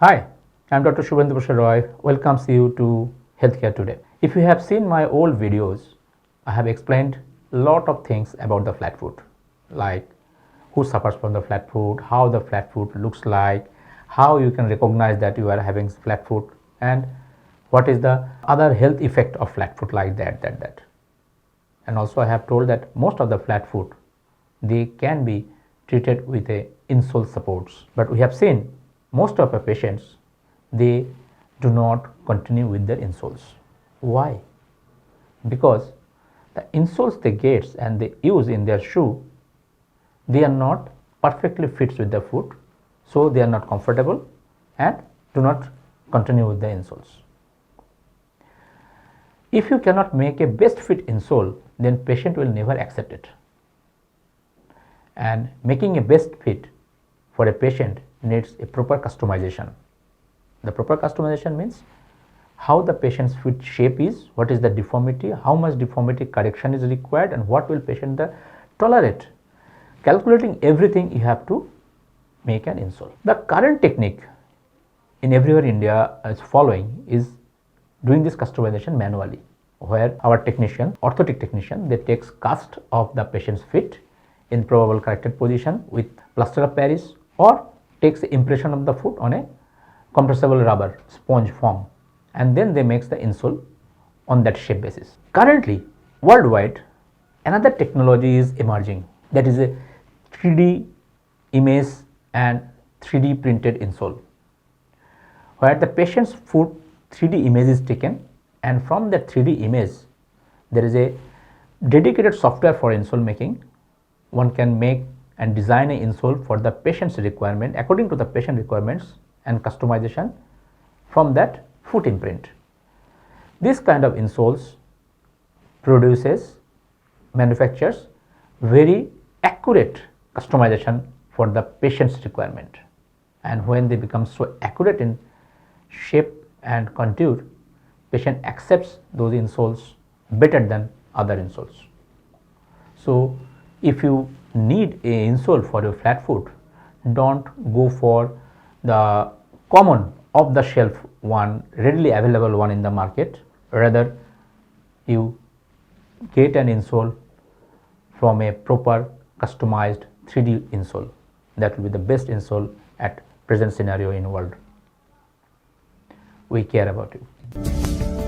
Hi, I'm Dr. Shuvendu Roy. Welcomes you to Healthcare Today. If you have seen my old videos, I have explained a lot of things about the flat foot, like who suffers from the flat foot, how the flat foot looks like, how you can recognize that you are having flat foot, and what is the other health effect of flat foot like that. And also I have told that most of the flat foot, they can be treated with a insole supports, but we have seen most of the patients, they do not continue with their insoles. Why? Because the insoles they get and they use in their shoe, they are not perfectly fits with the foot, so they are not comfortable and do not continue with the insoles. If you cannot make a best fit insole, then patient will never accept it. And making a best fit for a patient needs a proper customization. The proper customization means how the patient's foot shape is, what is the deformity, how much deformity correction is required, and what will patient tolerate. Calculating everything, you have to make an insole. The current technique in everywhere India is following is doing this customization manually, where our technician, orthotic technician, they takes cast of the patient's feet in probable corrected position with plaster of Paris, or takes the impression of the foot on a compressible rubber sponge form, and then they makes the insole on that shape basis. Currently worldwide another technology is emerging, that is a 3D image and 3D printed insole, where the patient's foot 3D image is taken, and from that 3D image there is a dedicated software for insole making. One can make and design an insole for the patient's requirement according to the patient requirements and customization from that foot imprint. This kind of insoles manufactures very accurate customization for the patient's requirement, and when they become so accurate in shape and contour, patient accepts those insoles better than other insoles. So if you need a insole for your flat foot, don't go for the common off the shelf one, readily available one in the market. Rather, you get an insole from a proper customized 3D insole. That will be the best insole at present scenario in world. We care about you.